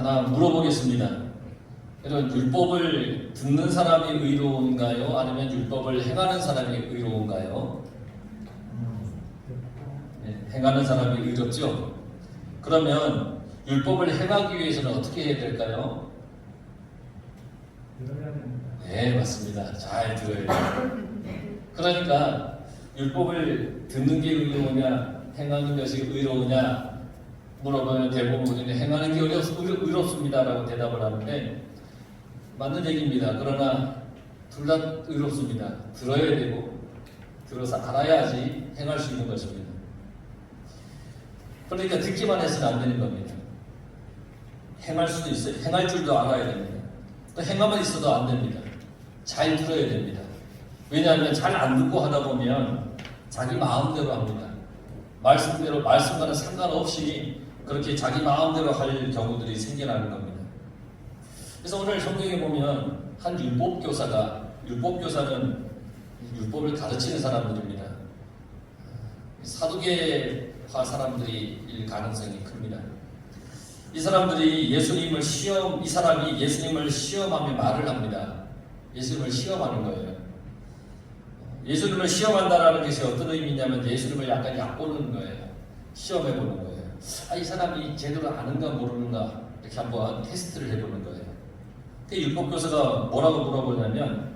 하나 물어보겠습니다. 여러분, 율법을 듣는 사람이 의로운가요? 아니면 율법을 행하는 사람이 의로운가요? 네, 행하는 사람이 의롭죠? 그러면 율법을 행하기 위해서는 어떻게 해야 될까요? 네, 맞습니다. 잘 들어야 돼요. 그러니까 율법을 듣는 게 의로우냐, 행하는 것이 의로우냐 물어보면 대부분 우리는 행하는 게 의롭습니다라고 대답을 하는데 맞는 얘기입니다. 그러나 둘 다 의롭습니다. 들어야 되고 들어서 알아야지 행할 수 있는 것입니다. 그러니까 듣기만 해서는 안 되는 겁니다. 행할 수도 있어요. 행할 줄도 알아야 됩니다. 또 행하만 있어도 안 됩니다. 잘 들어야 됩니다. 왜냐하면 잘 안 듣고 하다 보면 자기 마음대로 합니다. 말씀과는 상관없이 그렇게 자기 마음대로 할 경우들이 생겨나는 겁니다. 그래서 오늘 성경에 보면 한 율법교사는 율법을 가르치는 사람들입니다. 사두개파 사람들일 가능성이 큽니다. 이 사람이 예수님을 시험하며 말을 합니다. 예수님을 시험하는 거예요. 예수님을 시험한다라는 것이 어떤 의미냐면 예수님을 약간 얕보는 거예요. 시험해보는 거예요. 이 사람이 제대로 아는가 모르는가 이렇게 한번 테스트를 해보는 거예요. 율법교사가 뭐라고 물어보냐면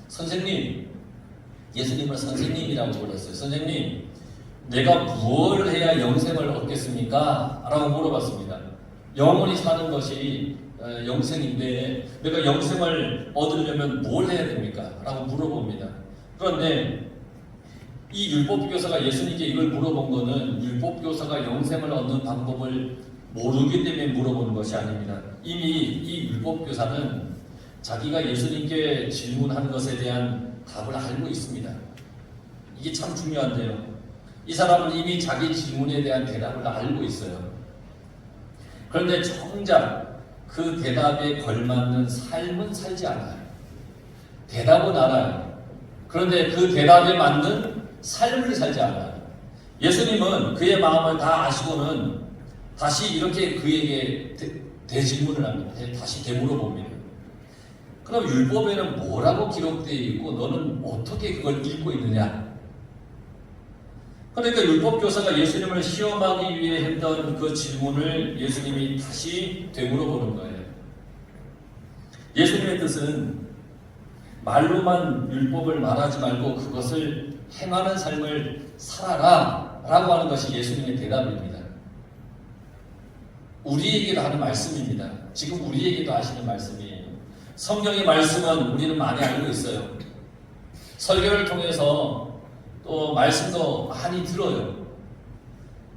선생님, 예수님을 선생님이라고 불렀어요. 선생님, 내가 무엇을 해야 영생을 얻겠습니까? 라고 물어봤습니다. 영원히 사는 것이 영생인데 내가 영생을 얻으려면 뭘 해야 됩니까? 라고 물어봅니다. 그런데 이 율법교사가 예수님께 이걸 물어본 것은 율법교사가 영생을 얻는 방법을 모르기 때문에 물어보는 것이 아닙니다. 이미 이 율법교사는 자기가 예수님께 질문한 것에 대한 답을 알고 있습니다. 이게 참 중요한데요. 이 사람은 이미 자기 질문에 대한 대답을 알고 있어요. 그런데 정작 그 대답에 걸맞는 삶은 살지 않아요. 대답은 알아요. 그런데 그 대답에 맞는 삶을 살지 않아요. 예수님은 그의 마음을 다 아시고는 다시 이렇게 그에게 대질문을 합니다. 다시 되물어봅니다. 그럼 율법에는 뭐라고 기록되어 있고 너는 어떻게 그걸 읽고 있느냐? 그러니까 율법교사가 예수님을 시험하기 위해 했던 그 질문을 예수님이 다시 되물어보는 거예요. 예수님의 뜻은 말로만 율법을 말하지 말고 그것을 행하는 삶을 살아라 라고 하는 것이 예수님의 대답입니다. 우리에게도 하는 말씀입니다. 지금 우리에게도 하시는 말씀이에요. 성경의 말씀은 우리는 많이 알고 있어요. 설교를 통해서 또 말씀도 많이 들어요.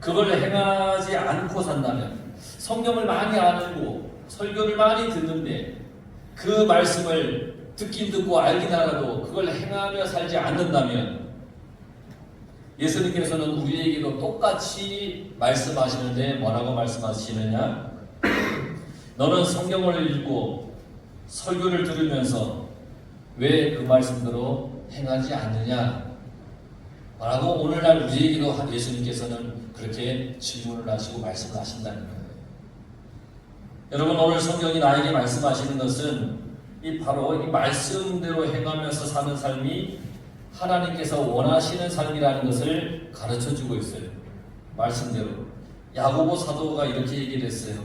그걸 행하지 않고 산다면 성경을 많이 알고 설교를 많이 듣는데 그 말씀을 듣긴 듣고 알긴 알아도 그걸 행하며 살지 않는다면 예수님께서는 우리에게도 똑같이 말씀하시는데 뭐라고 말씀하시느냐? 너는 성경을 읽고 설교를 들으면서 왜 그 말씀대로 행하지 않느냐? 라고 오늘날 우리에게도 예수님께서는 그렇게 질문을 하시고 말씀을 하신다는 거예요. 여러분, 오늘 성경이 나에게 말씀하시는 것은 바로 이 말씀대로 행하면서 사는 삶이 하나님께서 원하시는 삶이라는 것을 가르쳐주고 있어요. 말씀대로. 야고보 사도가 이렇게 얘기를 했어요.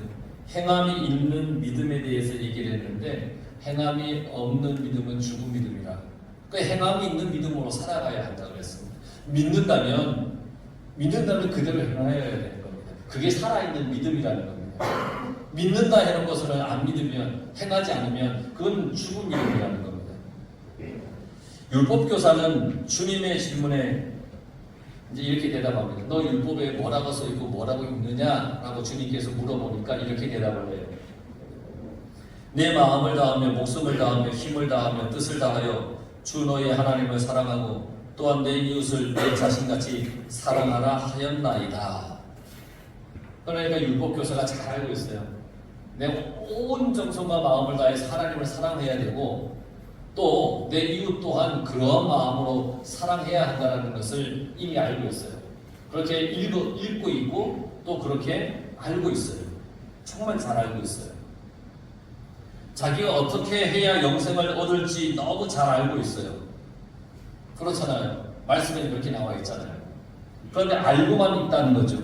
행함이 있는 믿음에 대해서 얘기를 했는데 행함이 없는 믿음은 죽은 믿음이라. 그러니까 행함이 있는 믿음으로 살아가야 한다고 그랬습니다. 믿는다면 그대로 행해야 되는 겁니다. 그게 살아있는 믿음이라는 겁니다. 믿는다 하는 것을 안 믿으면, 행하지 않으면 그건 죽은 믿음이라는 겁니다. 율법교사는 주님의 질문에 이제 이렇게 대답합니다. 너 율법에 뭐라고 써있고 뭐라고 읽느냐? 라고 주님께서 물어보니까 이렇게 대답을 해요. 내 마음을 다하며 목숨을 다하며 힘을 다하며 뜻을 다하여 주 너의 하나님을 사랑하고 또한 내 이웃을 내 자신같이 사랑하라 하였나이다. 그러니까 율법교사가 잘 알고 있어요. 내 온 정성과 마음을 다해서 하나님을 사랑해야 되고 또 내 이웃 또한 그러한 마음으로 사랑해야 한다는 것을 이미 알고 있어요. 그렇게 읽고 있고 또 그렇게 알고 있어요. 정말 잘 알고 있어요. 자기가 어떻게 해야 영생을 얻을지 너무 잘 알고 있어요. 그렇잖아요. 말씀에 그렇게 나와 있잖아요. 그런데 알고만 있다는 거죠.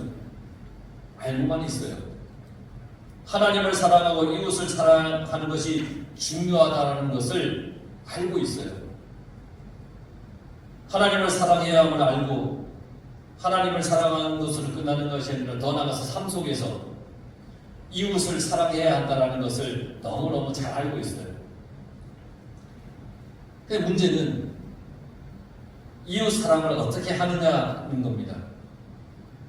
알고만 있어요. 하나님을 사랑하고 이웃을 사랑하는 것이 중요하다는 것을 알고 있어요. 하나님을 사랑해야 함을 알고 하나님을 사랑하는 것으로 끝나는 것이 아니라 더 나아가서 삶 속에서 이웃을 사랑해야 한다는 것을 너무너무 잘 알고 있어요. 근데 문제는 이웃 사랑을 어떻게 하느냐는 겁니다.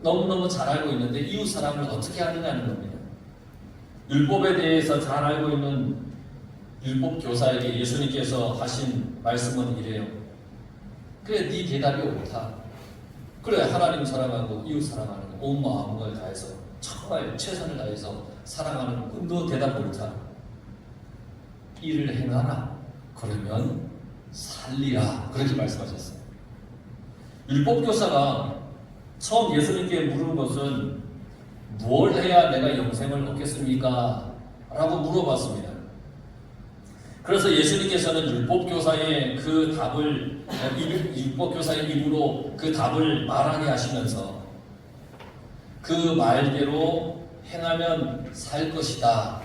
너무너무 잘 알고 있는데 이웃 사랑을 어떻게 하느냐는 겁니다. 율법에 대해서 잘 알고 있는 율법 교사에게 예수님께서 하신 말씀은 이래요. 그래, 네 대답이 옳다. 그래, 하나님 사랑하고 이웃 사랑하는 거 온 마음을 다해서 정말 최선을 다해서 사랑하는 거, 너 대답 옳다. 이를 행하라. 그러면 살리라. 그렇게 말씀하셨어요. 율법 교사가 처음 예수님께 물은 것은 무엇을 해야 내가 영생을 얻겠습니까? 라고 물어봤습니다. 그래서 예수님께서는 율법교사의 그 답을, 율법교사의 입으로 그 답을 말하게 하시면서 그 말대로 행하면 살 것이다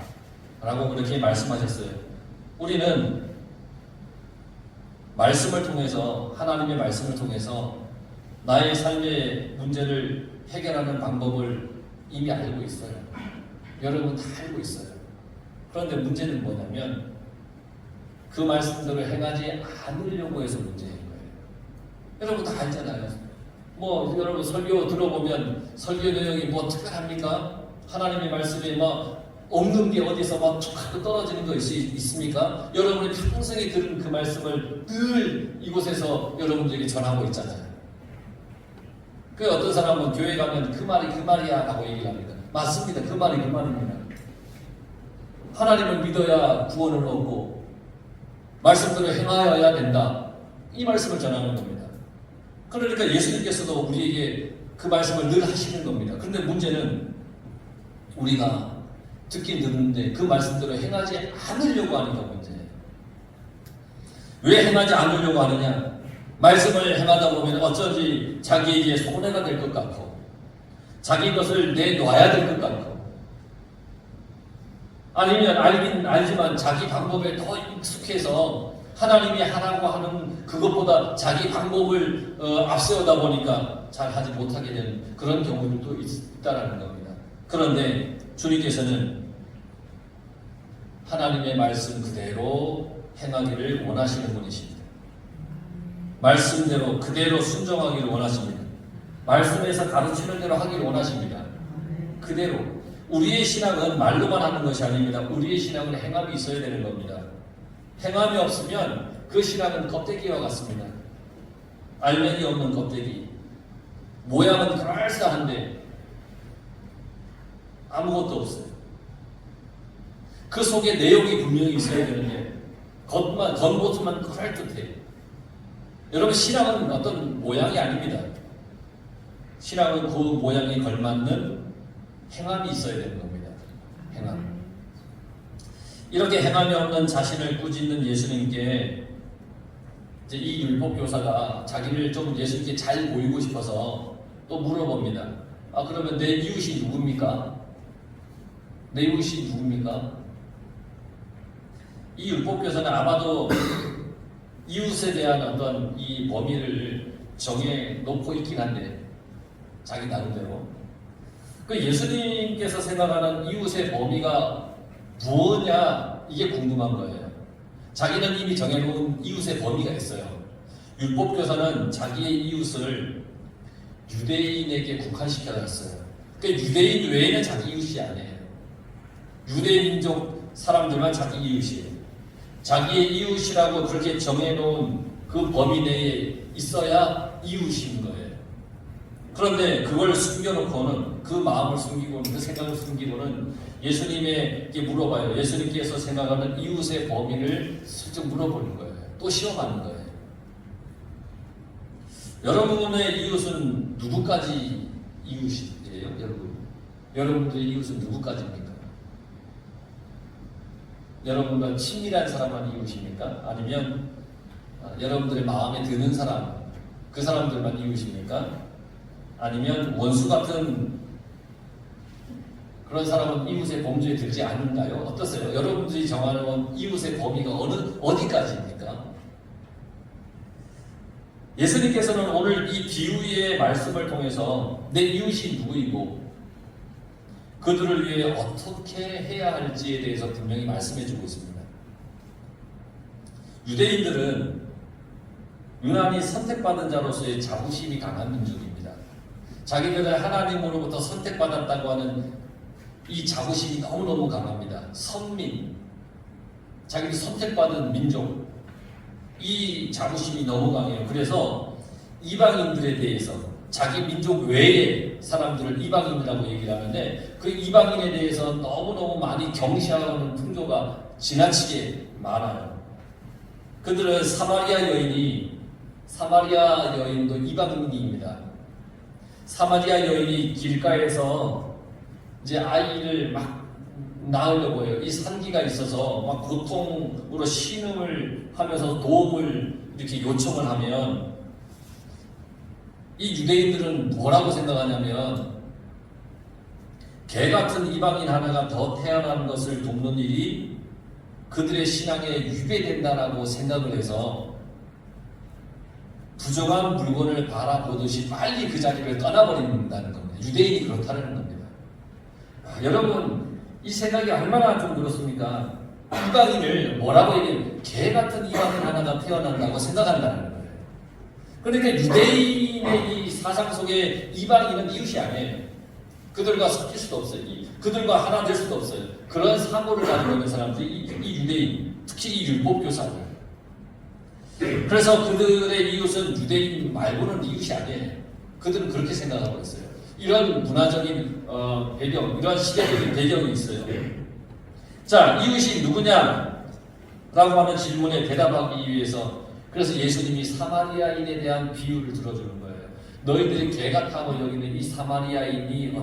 라고 그렇게 말씀하셨어요. 우리는 말씀을 통해서, 하나님의 말씀을 통해서 나의 삶의 문제를 해결하는 방법을 이미 알고 있어요. 여러분 다 알고 있어요. 그런데 문제는 뭐냐면 그 말씀대로 행하지 않으려고 해서 문제인 거예요. 여러분 다 알잖아요. 뭐 여러분 설교 들어보면 설교 내용이 뭐 특별합니까? 하나님의 말씀이 막 없는 게 어디서 막 툭 하고 떨어지는 것이 있습니까? 여러분이 평생에 들은 그 말씀을 늘 이곳에서 여러분들에게 전하고 있잖아요. 그 어떤 사람은 교회 가면 그 말이 그 말이야 라고 얘기를 합니다. 맞습니다. 그 말이 그 말입니다. 하나님을 믿어야 구원을 얻고 말씀대로 행하여야 된다. 이 말씀을 전하는 겁니다. 그러니까 예수님께서도 우리에게 그 말씀을 늘 하시는 겁니다. 그런데 문제는 우리가 듣긴 듣는데 그 말씀대로 행하지 않으려고 하는 게 문제예요. 왜 행하지 않으려고 하느냐? 말씀을 행하다 보면 어쩐지 자기에게 손해가 될 것 같고 자기 것을 내놔야 될 것 같고 아니면 알긴 알지만 자기 방법에 더 익숙해서 하나님이 하라고 하는 그것보다 자기 방법을 앞세우다 보니까 잘 하지 못하게 되는 그런 경우들도 있다라는 겁니다. 그런데 주님께서는 하나님의 말씀 그대로 행하기를 원하시는 분이십니다. 말씀대로 그대로 순종하기를 원하십니다. 말씀에서 가르치는 대로 하기를 원하십니다. 그대로. 우리의 신앙은 말로만 하는 것이 아닙니다. 우리의 신앙은 행함이 있어야 되는 겁니다. 행함이 없으면 그 신앙은 껍데기와 같습니다. 알맹이 없는 껍데기. 모양은 그럴싸한데 아무것도 없어요. 그 속에 내용이 분명히 있어야 되는데 겉모습만 그럴듯해요. 여러분 신앙은 어떤 모양이 아닙니다. 신앙은 그 모양에 걸맞는 행함이 있어야 되는 겁니다. 행함. 이렇게 행함이 없는 자신을 꾸짖는 예수님께 이제 이 율법교사가 자기를 좀 예수님께 잘 보이고 싶어서 또 물어봅니다. 아 그러면 내 이웃이 누굽니까? 내 이웃이 누굽니까? 이 율법교사는 아마도 이웃에 대한 어떤 이 범위를 정해 놓고 있긴 한데 자기 나름대로 그 예수님께서 생각하는 이웃의 범위가 무엇냐 이게 궁금한 거예요. 자기는 이미 정해놓은 이웃의 범위가 있어요. 율법교사는 자기의 이웃을 유대인에게 국한시켜놨어요. 그러니까 유대인 외에는 자기 이웃이 아니에요. 유대 민족 사람들만 자기 이웃이에요. 자기의 이웃이라고 그렇게 정해놓은 그 범위 내에 있어야 이웃인 거예요. 그런데 그걸 숨겨놓고는 그 마음을 숨기고는 그 생각을 숨기고는 예수님에게 물어봐요. 예수님께서 생각하는 이웃의 범위를 슬쩍 물어보는 거예요. 또 시험하는 거예요. 여러분의 이웃은 누구까지 이웃이에요? 여러분? 여러분들의 이웃은 누구까지입니까? 여러분과 친밀한 사람만 이웃입니까? 아니면 여러분들의 마음에 드는 사람, 그 사람들만 이웃입니까? 아니면 원수 같은 그런 사람은 이웃의 범주에 들지 않는가요? 어떠세요? 여러분들이 정하는 이웃의 범위가 어디까지입니까? 예수님께서는 오늘 이 비유의 말씀을 통해서 내 이웃이 누구이고 그들을 위해 어떻게 해야 할지에 대해서 분명히 말씀해 주고 있습니다. 유대인들은 유난히 선택받은 자로서의 자부심이 강한 민족입니다. 자기들을 하나님으로부터 선택받았다고 하는 이 자부심이 너무너무 강합니다. 선민, 자기를 선택받은 민족, 이 자부심이 너무 강해요. 그래서 이방인들에 대해서 자기 민족 외의 사람들을 이방인이라고 얘기를 하는데 그 이방인에 대해서 너무너무 많이 경시하는 풍조가 지나치게 많아요. 그들은 사마리아 여인도 이방인입니다. 사마리아 여인이 길가에서 이제 아이를 막 낳으려고 해요. 이 산기가 있어서 막 고통으로 신음을 하면서 도움을 이렇게 요청을 하면 이 유대인들은 뭐라고 생각하냐면 개 같은 이방인 하나가 더 태어나는 것을 돕는 일이 그들의 신앙에 위배된다라고 생각을 해서 부정한 물건을 바라보듯이 빨리 그 자리를 떠나버린다는 겁니다. 유대인이 그렇다는 겁니다. 여러분 이 생각이 얼마나 좀 그렇습니까? 이방인을 뭐라고 얘기해요? 개 같은 이방인 하나가 태어난다고 생각한다는 거예요. 그러니까 유대인의 이 사상 속에 이방인은 이웃이 아니에요. 그들과 섞일 수도 없어요. 그들과 하나 될 수도 없어요. 그런 사고를 가지고 있는 사람들이 이 유대인, 특히 이 율법교사들. 그래서 그들의 이웃은 유대인 말고는 이웃이 아니에요. 그들은 그렇게 생각하고 있어요. 이런 문화적인 배경, 이런 시대적인 배경이 있어요. 자, 이웃이 누구냐? 라고 하는 질문에 대답하기 위해서 그래서 예수님이 사마리아인에 대한 비유를 들어주는 거예요. 너희들이 개 같다고 여기는 이 사마리아인이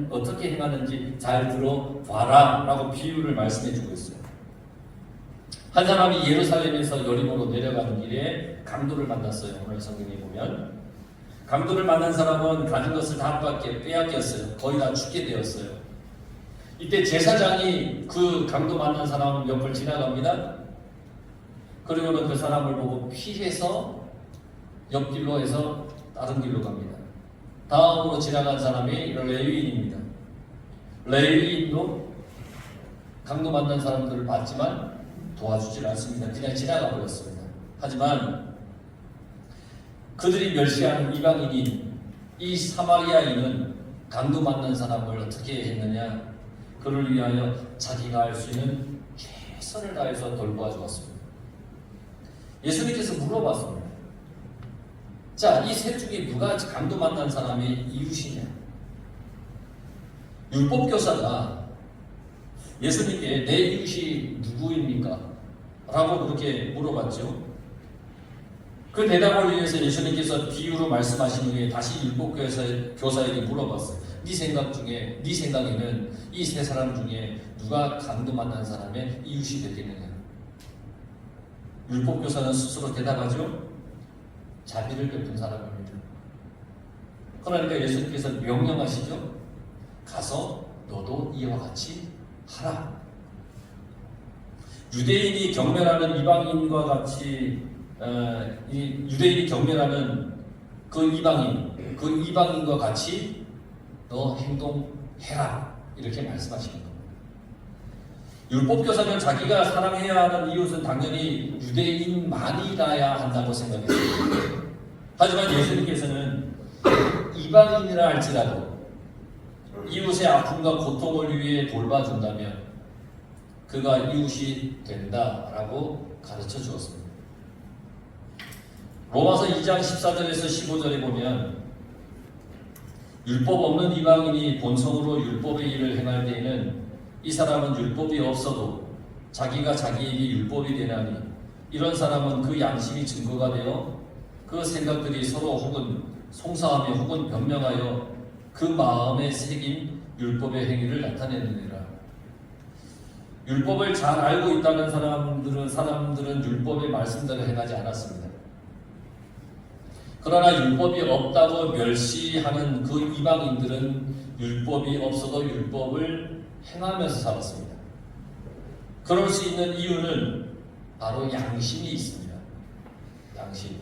어떻게 행하는지 잘 들어봐라 라고 비유를 말씀해주고 있어요. 한 사람이 예루살렘에서 여리고로 내려가는 길에 강도를 만났어요. 오늘 성경에 보면 강도를 만난 사람은 가진 것을 다 빼앗겼어요. 거의 다 죽게 되었어요. 이때 제사장이 그 강도 만난 사람 옆을 지나갑니다. 그리고는 그 사람을 보고 피해서 옆길로 해서 다른 길로 갑니다. 다음으로 지나간 사람이 레위인입니다. 레위인도 강도 만난 사람들을 봤지만 도와주질 않습니다. 그냥 지나가 버렸습니다. 하지만 그들이 멸시하는 이방인이 이 사마리아인은 강도 만난 사람을 어떻게 했느냐? 그를 위하여 자기가 할 수 있는 최선을 다해서 돌보아 주었습니다. 예수님께서 물어봤습니다. 자, 이 셋 중에 누가 강도 만난 사람의 이웃이냐? 율법교사가 예수님께 내 이웃이 누구입니까? 라고 그렇게 물어봤죠. 그 대답을 위해서 예수님께서 비유로 말씀하신 후에 다시 율법교사에게 물어봤어요. 네 생각에는 이 세 사람 중에 누가 강도 만난 사람의 이웃이 되겠느냐? 율법교사는 스스로 대답하죠. 자비를 베푼 사람입니다. 그러니까 예수님께서 명령하시죠. 가서 너도 이와 같이 하라. 유대인이 경멸하는 이방인과 같이 유대인이 경멸하는 그 이방인과 같이 너 행동해라. 이렇게 말씀하시는 겁니다. 율법교사는 자기가 사랑해야 하는 이웃은 당연히 유대인만이라야 한다고 생각했습니다. 하지만 예수님께서는 이방인이라 할지라도 이웃의 아픔과 고통을 위해 돌봐준다면 그가 이웃이 된다라고 가르쳐 주었습니다. 로마서 2장 14절에서 15절에 보면 율법 없는 이방인이 본성으로 율법의 일을 행할 때에는 이 사람은 율법이 없어도 자기가 자기에게 율법이 되나니 이런 사람은 그 양심이 증거가 되어 그 생각들이 서로 혹은 송사하며 혹은 변명하여 그 마음에 새긴 율법의 행위를 나타내느니라. 율법을 잘 알고 있다는 사람들은 율법의 말씀대로 행하지 않았습니다. 그러나 율법이 없다고 멸시하는 그 이방인들은 율법이 없어도 율법을 행하면서 살았습니다. 그럴 수 있는 이유는 바로 양심이 있습니다. 양심.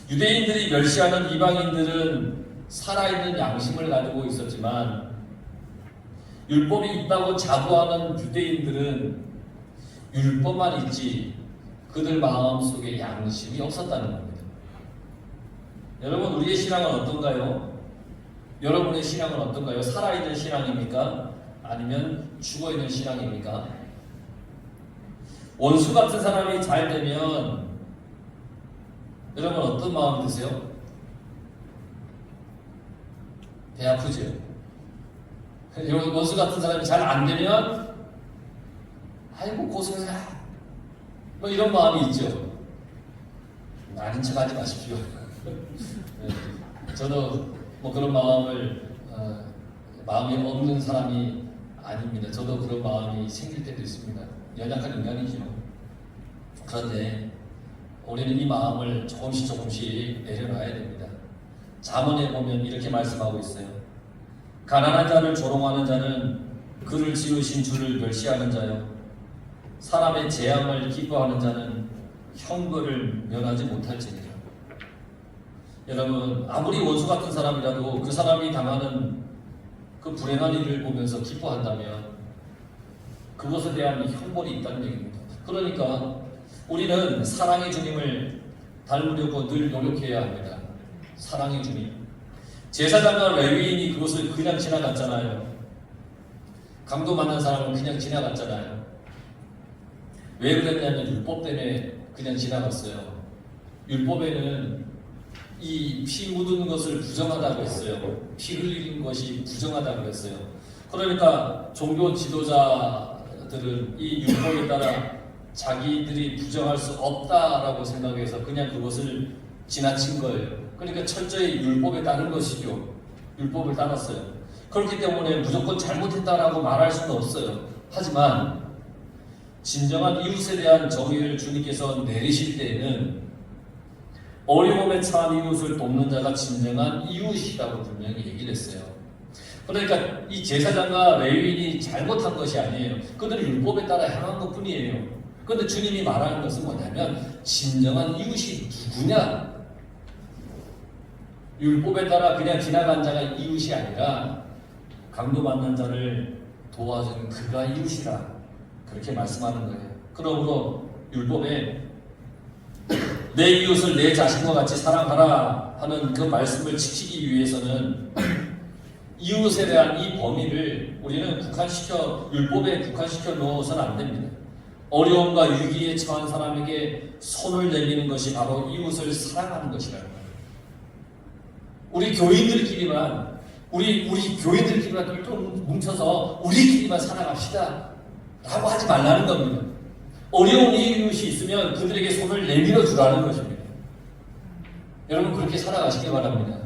유대인들이 멸시하는 이방인들은 살아있는 양심을 가지고 있었지만 율법이 있다고 자부하는 유대인들은 율법만 있지 그들 마음속에 양심이 없었다는 겁니다. 여러분, 우리의 신앙은 어떤가요? 여러분의 신앙은 어떤가요? 살아있는 신앙입니까? 아니면 죽어있는 신앙입니까? 원수 같은 사람이 잘 되면 여러분 어떤 마음 드세요? 배 아프죠? 원수 같은 사람이 잘 안 되면 아이고 고생해 뭐 이런 마음이 있죠. 아닌 척 하지 마십시오. 저도 뭐 그런 마음이 없는 사람이 아닙니다. 저도 그런 마음이 생길 때도 있습니다. 연약한 인간이죠. 그런데 우리는 이 마음을 조금씩 내려놔야 됩니다. 잠언에 보면 이렇게 말씀하고 있어요. 가난한 자를 조롱하는 자는 그를 지으신 주를 멸시하는 자요. 사람의 재앙을 기뻐하는 자는 형벌을 면하지 못할지니라. 여러분, 아무리 원수 같은 사람이라도 그 사람이 당하는 그 불행한 일을 보면서 기뻐한다면 그것에 대한 형벌이 있다는 얘기입니다. 그러니까 우리는 사랑의 주님을 닮으려고 늘 노력해야 합니다. 사랑의 주님. 제사장과 레위인이 그것을 그냥 지나갔잖아요. 강도 만난 사람은 그냥 지나갔잖아요. 왜 그랬냐면 율법 때문에 그냥 지나갔어요. 율법에는 이 피 묻은 것을 부정하다고 했어요. 피 흘리는 것이 부정하다고 했어요. 그러니까 종교 지도자들은 이 율법에 따라 자기들이 부정할 수 없다라고 생각해서 그냥 그것을 지나친 거예요. 그러니까 철저히 율법에 따른 것이죠. 율법을 따랐어요. 그렇기 때문에 무조건 잘못했다라고 말할 수는 없어요. 하지만 진정한 이웃에 대한 정의를 주님께서 내리실 때에는 어려움에 처한 이웃을 돕는 자가 진정한 이웃이라고 분명히 얘기를 했어요. 그러니까 이 제사장과 레위인이 잘못한 것이 아니에요. 그들은 율법에 따라 행한 것 뿐이에요. 그런데 주님이 말하는 것은 뭐냐면 진정한 이웃이 누구냐? 율법에 따라 그냥 지나간 자가 이웃이 아니라 강도 만난 자를 도와준 그가 이웃이라 그렇게 말씀하는 거예요. 그러므로 율법에 내 이웃을 내 자신과 같이 사랑하라 하는 그 말씀을 지키기 위해서는 이웃에 대한 이 범위를 우리는 율법에 국한시켜 놓아서는 안 됩니다. 어려움과 위기에 처한 사람에게 손을 내미는 것이 바로 이웃을 사랑하는 것이라는 거예요. 우리 교인들끼리만 좀 뭉쳐서 우리끼리만 살아갑시다 라고 하지 말라는 겁니다. 어려운 이웃이 있으면 그들에게 손을 내밀어 주라는 것입니다. 여러분 그렇게 살아가시기 바랍니다.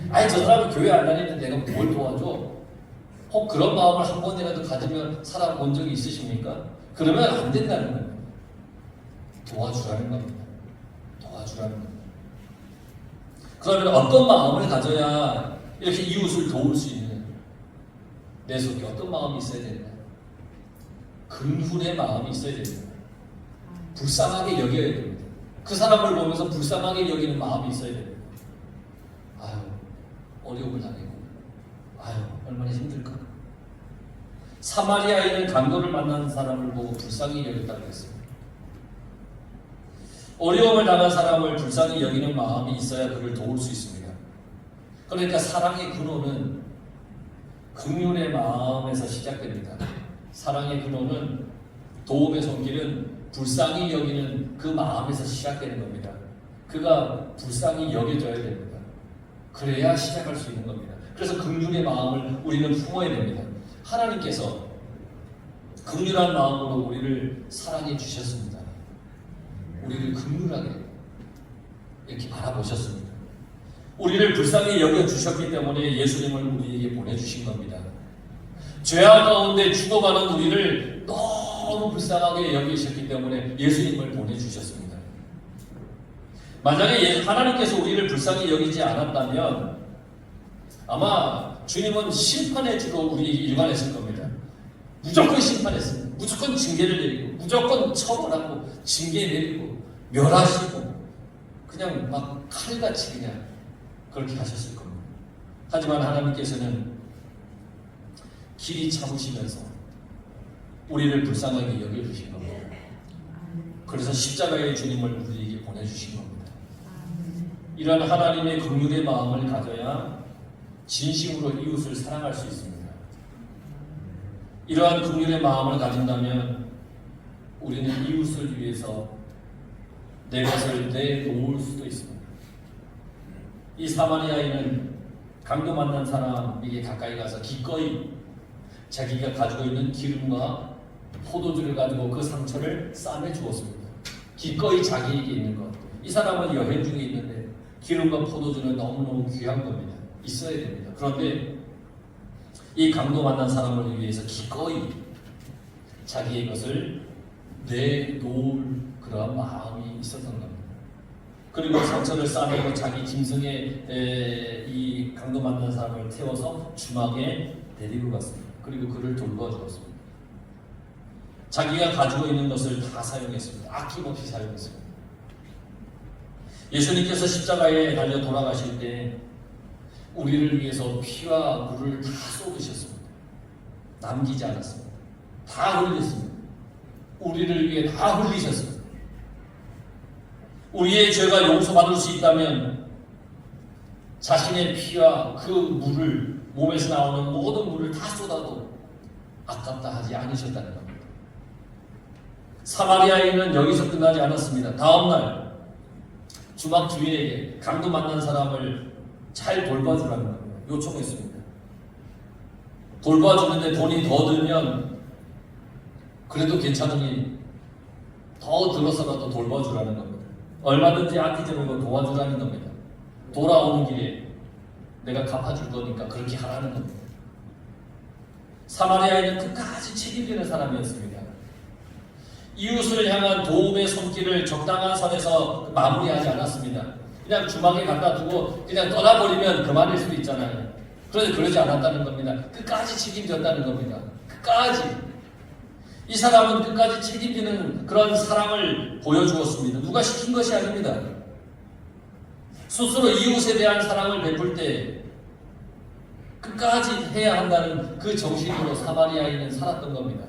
아니 저 사람은 교회 안 다니는데 내가 뭘 도와줘? 혹 그런 마음을 한 번이라도 가지면 살아본 적이 있으십니까? 그러면 안 된다는 겁니다. 도와주라는 겁니다. 도와주라는 겁니다. 그러면 어떤 마음을 가져야 이렇게 이웃을 도울 수 있는 내 속에 어떤 마음이 있어야 되느냐? 근훈의 마음이 있어야 됩니다. 불쌍하게 여겨야 됩니다. 그 사람을 보면서 불쌍하게 여기는 마음이 있어야 됩니다. 아유, 어려움을 당했고, 아유, 얼마나 힘들까. 사마리아인은 강도를 만난 사람을 보고 불쌍히 여겼다고 했습니다. 어려움을 당한 사람을 불쌍히 여기는 마음이 있어야 그를 도울 수 있습니다. 그러니까 사랑의 근원은 긍휼의 마음에서 시작됩니다. 사랑의 근원은 도움의 손길은 불쌍히 여기는 그 마음에서 시작되는 겁니다. 그가 불쌍히 여겨져야 됩니다. 그래야 시작할 수 있는 겁니다. 그래서 긍휼의 마음을 우리는 품어야 됩니다. 하나님께서 긍휼한 마음으로 우리를 사랑해 주셨습니다. 우리를 긍휼하게 이렇게 바라보셨습니다. 우리를 불쌍히 여겨주셨기 때문에 예수님을 우리에게 보내주신 겁니다. 죄악 가운데 죽어가는 우리를 너무 불쌍하게 여기셨기 때문에 예수님을 보내주셨습니다. 만약에 하나님께서 우리를 불쌍히 여기지 않았다면 아마 주님은 심판의 주로 우리에게 일관했을 겁니다. 무조건 심판했습니다. 무조건 징계를 내리고 무조건 처벌하고 징계 내리고 멸하시고 그냥 막 칼같이 그냥 그렇게 하셨을 겁니다. 하지만 하나님께서는 길이 참으시면서 우리를 불쌍하게 여겨주신 겁니다. 그래서 십자가의 주님을 우리에게 보내주신 겁니다. 이런 하나님의 긍휼의 마음을 가져야 진심으로 이웃을 사랑할 수 있습니다. 이러한 긍휼의 마음을 가진다면 우리는 이웃을 위해서 내 것을 내놓을 수도 있습니다. 이 사마리아인은 강도 만난 사람에게 가까이 가서 기꺼이 자기가 가지고 있는 기름과 포도주를 가지고 그 상처를 싸매 주었습니다. 기꺼이 자기에게 있는 것. 이 사람은 여행 중에 있는데 기름과 포도주는 너무너무 귀한 겁니다. 있어야 됩니다. 그런데 이 강도 만난 사람을 위해서 기꺼이 자기의 것을 내놓을 그런 마음이 있었던 겁니다. 그리고 상처를 싸매고 자기 짐승에 이 강도 만난 사람을 태워서 주막에 데리고 갔습니다. 그리고 그를 돌봐주었습니다. 자기가 가지고 있는 것을 다 사용했습니다. 아낌없이 사용했습니다. 예수님께서 십자가에 달려 돌아가실 때 우리를 위해서 피와 물을 다 쏟으셨습니다. 남기지 않았습니다. 다 흘렸습니다. 우리를 위해 다 흘리셨습니다. 우리의 죄가 용서받을 수 있다면 자신의 피와 그 물을 몸에서 나오는 모든 물을 다 쏟아도 아깝다 하지 않으셨다는 겁니다. 사마리아인은 여기서 끝나지 않았습니다. 다음날 주막 주인에게 강도 만난 사람을 잘 돌봐주라는 겁니다. 요청했습니다. 돌봐주는데 돈이 더 들면 그래도 괜찮으니 더 들어서라도 돌봐주라는 겁니다. 얼마든지 아끼지 말고 도와주라는 겁니다. 돌아오는 길에 내가 갚아줄 거니까 그렇게 하라는 겁니다. 사마리아인은 끝까지 책임지는 사람이었습니다. 이웃을 향한 도움의 손길을 적당한 선에서 마무리하지 않았습니다. 그냥 주막에 갖다 두고 그냥 떠나버리면 그만일 수도 있잖아요. 그런데 그러지 않았다는 겁니다. 끝까지 책임졌다는 겁니다. 끝까지. 이 사람은 끝까지 책임지는 그런 사랑을 보여주었습니다. 누가 시킨 것이 아닙니다. 스스로 이웃에 대한 사랑을 베풀 때 끝까지 해야 한다는 그 정신으로 사마리아인은 살았던 겁니다.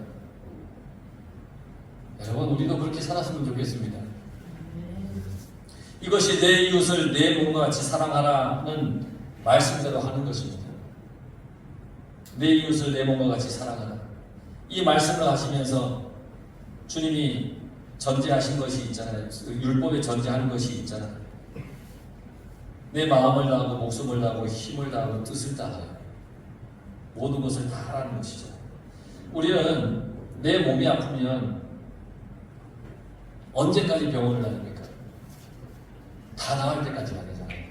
여러분, 우리도 그렇게 살았으면 좋겠습니다. 이것이 내 이웃을 내 몸과 같이 사랑하라는 말씀대로 하는 것입니다. 내 이웃을 내 몸과 같이 사랑하라. 이 말씀을 하시면서 주님이 전제하신 것이 있잖아요. 율법에 전제하는 것이 있잖아요. 내 마음을 다하고 목숨을 다하고 힘을 다하고 뜻을 다하여 모든 것을 다 하라는 것이죠. 우리는 내 몸이 아프면 언제까지 병원을 다닙니까? 다 나을 때까지 다니잖아요.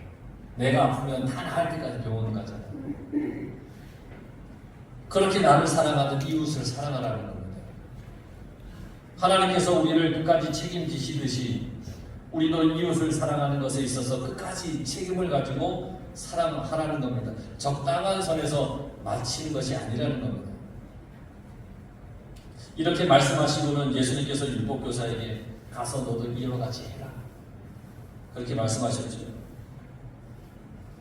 내가 아프면 다 나을 때까지 병원을 가잖아요. 그렇게 나를 사랑하는 이웃을 사랑하라는 겁니다. 하나님께서 우리를 끝까지 책임지시듯이 우리도 이웃을 사랑하는 것에 있어서 끝까지 책임을 가지고 사랑하라는 겁니다. 적당한 선에서 마치는 것이 아니라는 겁니다. 이렇게 말씀하시고는 예수님께서 율법교사에게 가서 너도 이와 같이 해라. 그렇게 말씀하셨죠.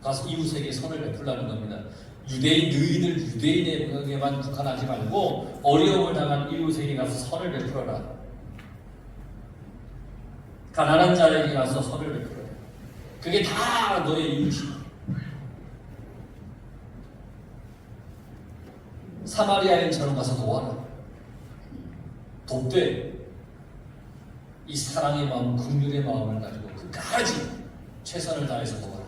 가서 이웃에게 선을 베풀라는 겁니다. 너희들 유대인에게만 국한하지 말고 어려움을 당한 이웃에게 가서 선을 베풀어라. 가난한 자에게 가서 선을 베풀어라. 그게 다 너의 이웃이다. 사마리아인처럼 가서 도와라. 돕되 이 사랑의 마음, 긍휼의 마음을 가지고 끝까지 최선을 다해서 도와라.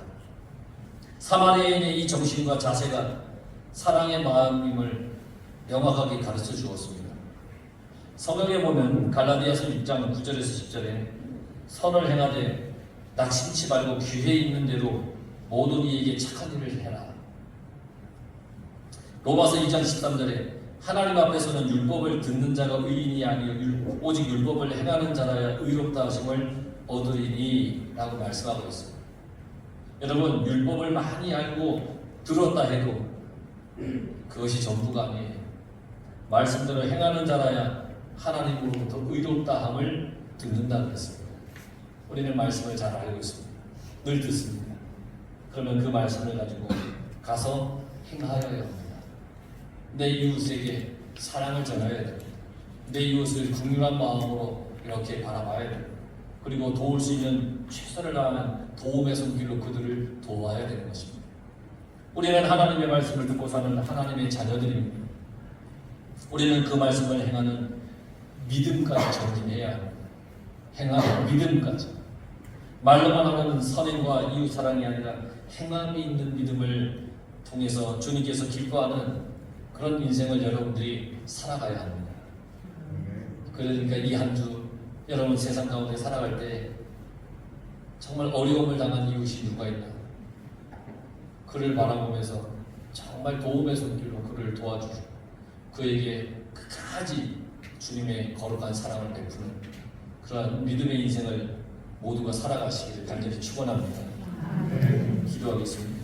사마리아인의 이 정신과 자세가 사랑의 마음임을 명확하게 가르쳐 주었습니다. 성경에 보면 갈라디아서 6장 9절에서 10절에 선을 행하되 낙심치 말고 기회 있는 대로 모든 이에게 착한 일을 해라. 로마서 2장 13절에 하나님 앞에서는 율법을 듣는 자가 의인이 아니요 오직 율법을 행하는 자라야 의롭다 하심을 얻으리니 라고 말씀하고 있습니다. 여러분, 율법을 많이 알고 들었다 해도 그것이 전부가 아니에요. 말씀대로 행하는 자라야 하나님으로부터 의롭다 함을 듣는다 그랬습니다. 우리는 말씀을 잘 알고 있습니다. 늘 듣습니다. 그러면 그 말씀을 가지고 가서 행하여야 합니다. 내 이웃에게 사랑을 전해야 됩니다. 내 이웃을 긍휼한 마음으로 이렇게 바라봐야 됩니다. 그리고 도울 수 있는 최선을 다하는 도움의 손길로 그들을 도와야 되는 것입니다. 우리는 하나님의 말씀을 듣고 사는 하나님의 자녀들입니다. 우리는 그 말씀을 행하는 믿음까지 전진해야 합니다. 행하는 믿음까지. 말로만 하는 선행과 이웃사랑이 아니라 행함이 있는 믿음을 통해서 주님께서 기뻐하는 그런 인생을 여러분들이 살아가야 합니다. 그러니까 이 한 주 여러분 세상 가운데 살아갈 때 정말 어려움을 당한 이웃이 누가 있나, 그를 바라보면서 정말 도움의 손길로 그를 도와주시고 그에게 끝까지 주님의 거룩한 사랑을 베푸는 그러한 믿음의 인생을 모두가 살아가시기를 간절히 축원합니다. 기도하겠습니다.